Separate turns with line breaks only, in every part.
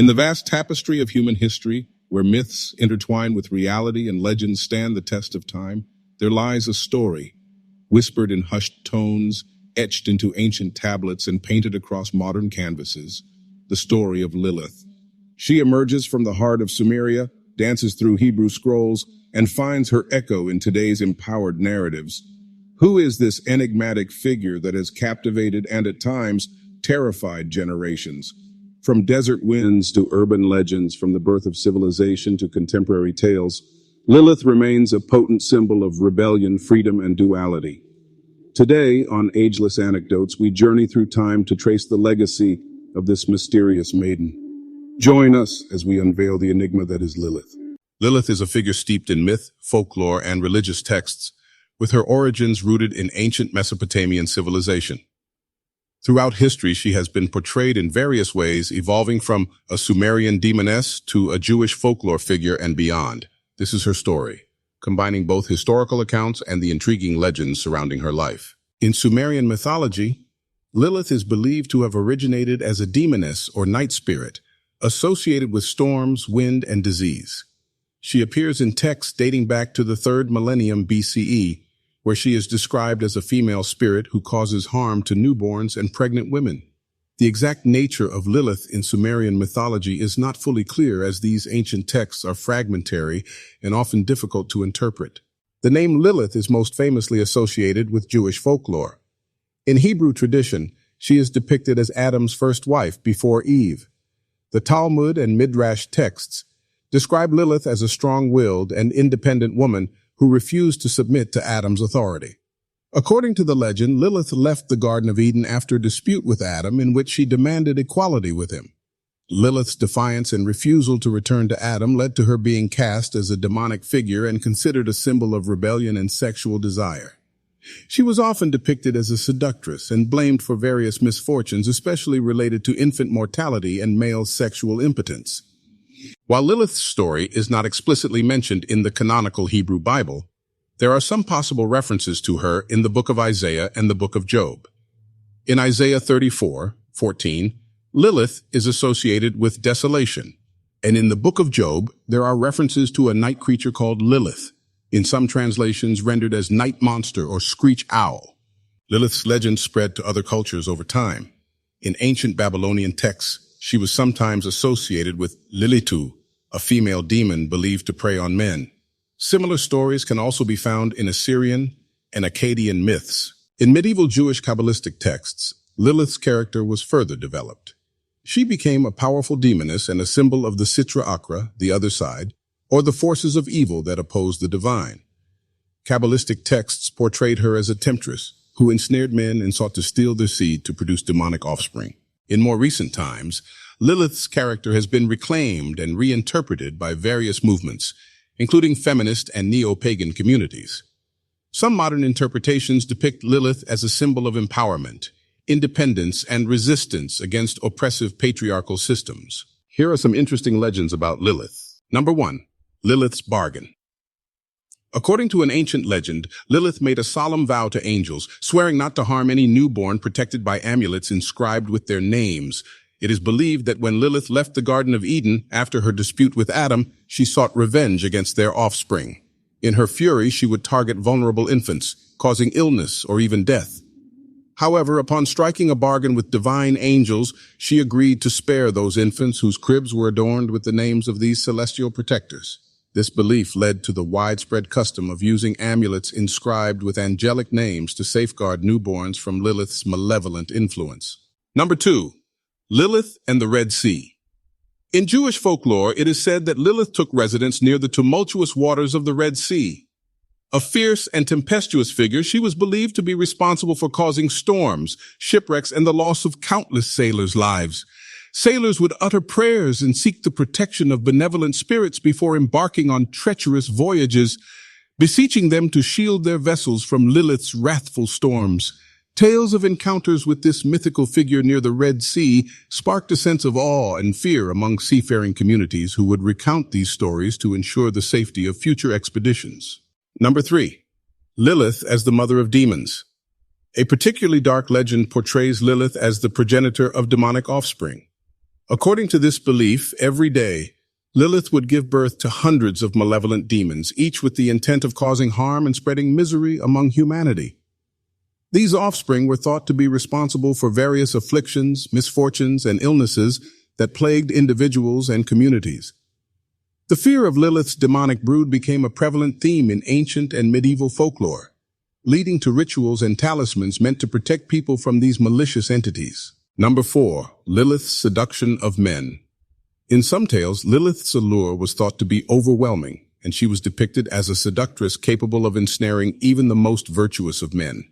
In the vast tapestry of human history, where myths intertwine with reality and legends stand the test of time, there lies a story, whispered in hushed tones, etched into ancient tablets and painted across modern canvases, the story of Lilith. She emerges from the heart of Sumeria, dances through Hebrew scrolls, and finds her echo in today's empowered narratives. Who is this enigmatic figure that has captivated and at times terrified generations? From desert winds to urban legends, from the birth of civilization to contemporary tales, Lilith remains a potent symbol of rebellion, freedom, and duality. Today, on Ageless Anecdotes, we journey through time to trace the legacy of this mysterious maiden. Join us as we unveil the enigma that is Lilith. Lilith is a figure steeped in myth, folklore, and religious texts, with her origins rooted in ancient Mesopotamian civilization. Throughout history, she has been portrayed in various ways, evolving from a Sumerian demoness to a Jewish folklore figure and beyond. This is her story, combining both historical accounts and the intriguing legends surrounding her life. In Sumerian mythology, Lilith is believed to have originated as a demoness or night spirit, associated with storms, wind, and disease. She appears in texts dating back to the 3rd millennium BCE, where she is described as a female spirit who causes harm to newborns and pregnant women. The exact nature of Lilith in Sumerian mythology is not fully clear, as these ancient texts are fragmentary and often difficult to interpret. The name Lilith is most famously associated with Jewish folklore. In Hebrew tradition, she is depicted as Adam's first wife before Eve. The Talmud and Midrash texts describe Lilith as a strong-willed and independent woman who refused to submit to Adam's authority. According to the legend, Lilith left the Garden of Eden after a dispute with Adam in which she demanded equality with him. Lilith's defiance and refusal to return to Adam led to her being cast as a demonic figure and considered a symbol of rebellion and sexual desire. She was often depicted as a seductress and blamed for various misfortunes, especially related to infant mortality and male sexual impotence. While Lilith's story is not explicitly mentioned in the canonical Hebrew Bible, there are some possible references to her in the book of Isaiah and the book of Job. In Isaiah 34:14, Lilith is associated with desolation, and in the book of Job, there are references to a night creature called Lilith, in some translations rendered as night monster or screech owl. Lilith's legend spread to other cultures over time. In ancient Babylonian texts, she was sometimes associated with Lilitu, a female demon believed to prey on men. Similar stories can also be found in Assyrian and Akkadian myths. In medieval Jewish Kabbalistic texts, Lilith's character was further developed. She became a powerful demoness and a symbol of the Sitra Achra, the other side, or the forces of evil that oppose the divine. Kabbalistic texts portrayed her as a temptress who ensnared men and sought to steal their seed to produce demonic offspring. In more recent times, Lilith's character has been reclaimed and reinterpreted by various movements, including feminist and neo-pagan communities. Some modern interpretations depict Lilith as a symbol of empowerment, independence, and resistance against oppressive patriarchal systems. Here are some interesting legends about Lilith. Number 1. Lilith's bargain. According to an ancient legend, Lilith made a solemn vow to angels, swearing not to harm any newborn protected by amulets inscribed with their names. It is believed that when Lilith left the Garden of Eden after her dispute with Adam, she sought revenge against their offspring. In her fury, she would target vulnerable infants, causing illness or even death. However, upon striking a bargain with divine angels, she agreed to spare those infants whose cribs were adorned with the names of these celestial protectors. This belief led to the widespread custom of using amulets inscribed with angelic names to safeguard newborns from Lilith's malevolent influence. Number 2. Lilith and the Red Sea. In Jewish folklore, it is said that Lilith took residence near the tumultuous waters of the Red Sea. A fierce and tempestuous figure, she was believed to be responsible for causing storms, shipwrecks, and the loss of countless sailors' lives. Sailors would utter prayers and seek the protection of benevolent spirits before embarking on treacherous voyages, beseeching them to shield their vessels from Lilith's wrathful storms. Tales of encounters with this mythical figure near the Red Sea sparked a sense of awe and fear among seafaring communities who would recount these stories to ensure the safety of future expeditions. Number 3. Lilith as the mother of demons. A particularly dark legend portrays Lilith as the progenitor of demonic offspring. According to this belief, every day, Lilith would give birth to hundreds of malevolent demons, each with the intent of causing harm and spreading misery among humanity. These offspring were thought to be responsible for various afflictions, misfortunes, and illnesses that plagued individuals and communities. The fear of Lilith's demonic brood became a prevalent theme in ancient and medieval folklore, leading to rituals and talismans meant to protect people from these malicious entities. Number 4. Lilith's seduction of men. In some tales, Lilith's allure was thought to be overwhelming, and she was depicted as a seductress capable of ensnaring even the most virtuous of men.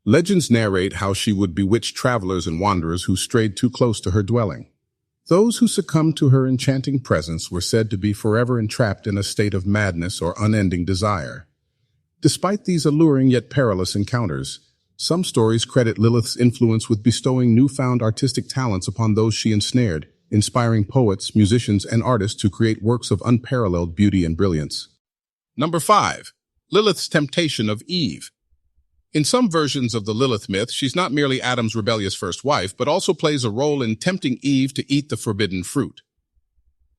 Legends narrate how she would bewitch travelers and wanderers who strayed too close to her dwelling. Those who succumbed to her enchanting presence were said to be forever entrapped in a state of madness or unending desire. Despite these alluring yet perilous encounters, some stories credit Lilith's influence with bestowing newfound artistic talents upon those she ensnared, inspiring poets, musicians, and artists to create works of unparalleled beauty and brilliance. Number 5. Lilith's temptation of Eve. In some versions of the Lilith myth, she's not merely Adam's rebellious first wife, but also plays a role in tempting Eve to eat the forbidden fruit.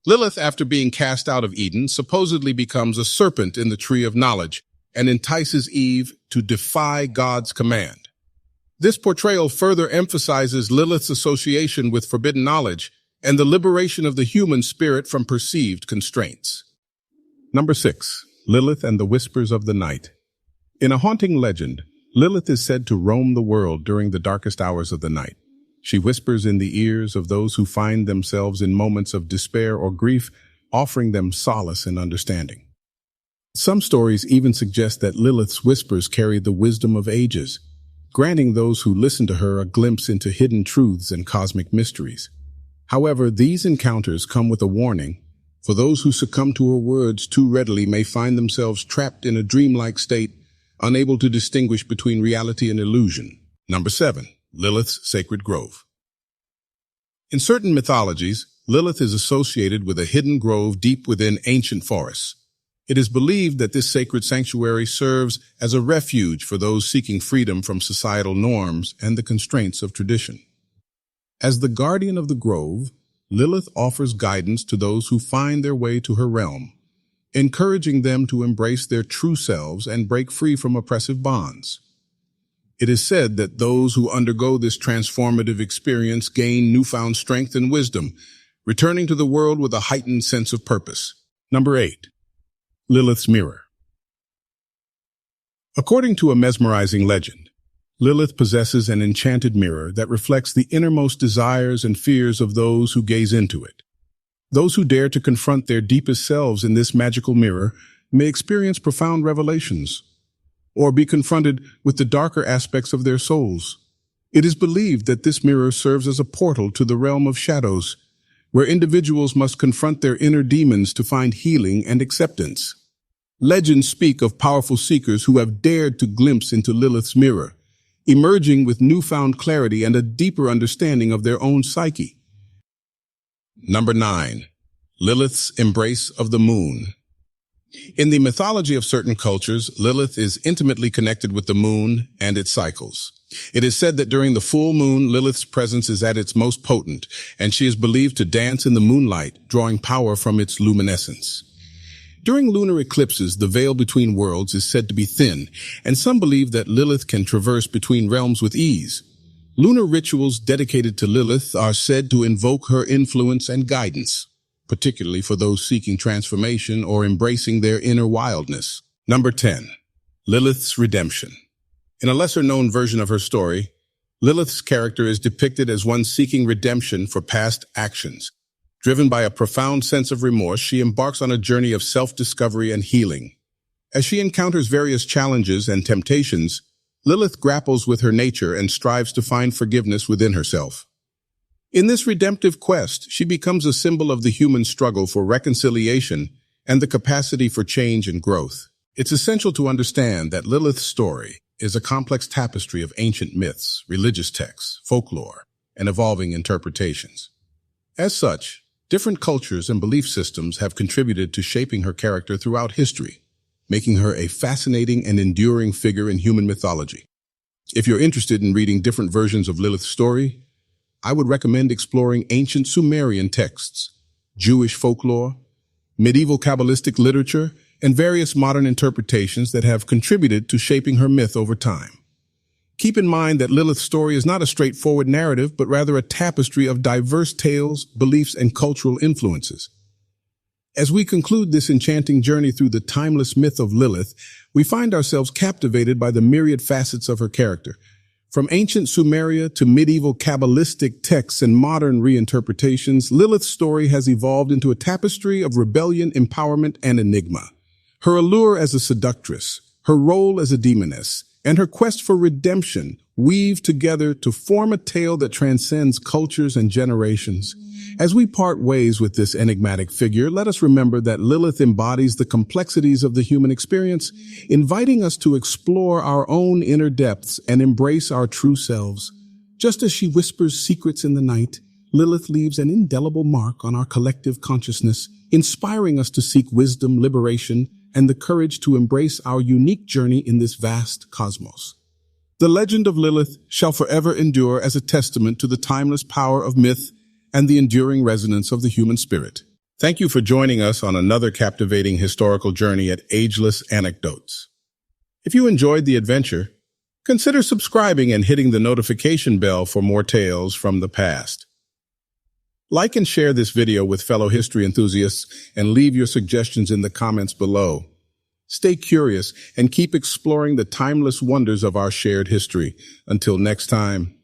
Lilith, after being cast out of Eden, supposedly becomes a serpent in the tree of knowledge and entices Eve to defy God's command. This portrayal further emphasizes Lilith's association with forbidden knowledge and the liberation of the human spirit from perceived constraints. Number 6. Lilith and the Whispers of the Night. In a haunting legend, Lilith is said to roam the world during the darkest hours of the night. She whispers in the ears of those who find themselves in moments of despair or grief, offering them solace and understanding. Some stories even suggest that Lilith's whispers carry the wisdom of ages, granting those who listen to her a glimpse into hidden truths and cosmic mysteries. However, these encounters come with a warning, for those who succumb to her words too readily may find themselves trapped in a dreamlike state, unable to distinguish between reality and illusion. Number 7. Lilith's Sacred Grove. In certain mythologies, Lilith is associated with a hidden grove deep within ancient forests. It is believed that this sacred sanctuary serves as a refuge for those seeking freedom from societal norms and the constraints of tradition. As the guardian of the grove, Lilith offers guidance to those who find their way to her realm, encouraging them to embrace their true selves and break free from oppressive bonds. It is said that those who undergo this transformative experience gain newfound strength and wisdom, returning to the world with a heightened sense of purpose. Number 8. Lilith's Mirror. According to a mesmerizing legend, Lilith possesses an enchanted mirror that reflects the innermost desires and fears of those who gaze into it. Those who dare to confront their deepest selves in this magical mirror may experience profound revelations, or be confronted with the darker aspects of their souls. It is believed that this mirror serves as a portal to the realm of shadows, where individuals must confront their inner demons to find healing and acceptance. Legends speak of powerful seekers who have dared to glimpse into Lilith's mirror, emerging with newfound clarity and a deeper understanding of their own psyche. Number 9. Lilith's Embrace of the Moon. In the mythology of certain cultures, Lilith is intimately connected with the moon and its cycles. It is said that during the full moon, Lilith's presence is at its most potent, and she is believed to dance in the moonlight, drawing power from its luminescence. During lunar eclipses, the veil between worlds is said to be thin, and some believe that Lilith can traverse between realms with ease. Lunar rituals dedicated to Lilith are said to invoke her influence and guidance, particularly for those seeking transformation or embracing their inner wildness. Number 10. Lilith's Redemption. In a lesser-known version of her story, Lilith's character is depicted as one seeking redemption for past actions. Driven by a profound sense of remorse, she embarks on a journey of self-discovery and healing. As she encounters various challenges and temptations, Lilith grapples with her nature and strives to find forgiveness within herself. In this redemptive quest, she becomes a symbol of the human struggle for reconciliation and the capacity for change and growth. It's essential to understand that Lilith's story is a complex tapestry of ancient myths, religious texts, folklore, and evolving interpretations. As such, different cultures and belief systems have contributed to shaping her character throughout history, making her a fascinating and enduring figure in human mythology. If you're interested in reading different versions of Lilith's story, I would recommend exploring ancient Sumerian texts, Jewish folklore, medieval Kabbalistic literature, and various modern interpretations that have contributed to shaping her myth over time. Keep in mind that Lilith's story is not a straightforward narrative, but rather a tapestry of diverse tales, beliefs, and cultural influences. As we conclude this enchanting journey through the timeless myth of Lilith, we find ourselves captivated by the myriad facets of her character. From ancient Sumeria to medieval Kabbalistic texts and modern reinterpretations, Lilith's story has evolved into a tapestry of rebellion, empowerment, and enigma. Her allure as a seductress, her role as a demoness, and her quest for redemption weave together to form a tale that transcends cultures and generations. As we part ways with this enigmatic figure, let us remember that Lilith embodies the complexities of the human experience, inviting us to explore our own inner depths and embrace our true selves. Just as she whispers secrets in the night, Lilith leaves an indelible mark on our collective consciousness, inspiring us to seek wisdom, liberation, and the courage to embrace our unique journey in this vast cosmos. The legend of Lilith shall forever endure as a testament to the timeless power of myth and the enduring resonance of the human spirit. Thank you for joining us on another captivating historical journey at Ageless Anecdotes. If you enjoyed the adventure, consider subscribing and hitting the notification bell for more tales from the past. Like and share this video with fellow history enthusiasts and leave your suggestions in the comments below. Stay curious and keep exploring the timeless wonders of our shared history. Until next time.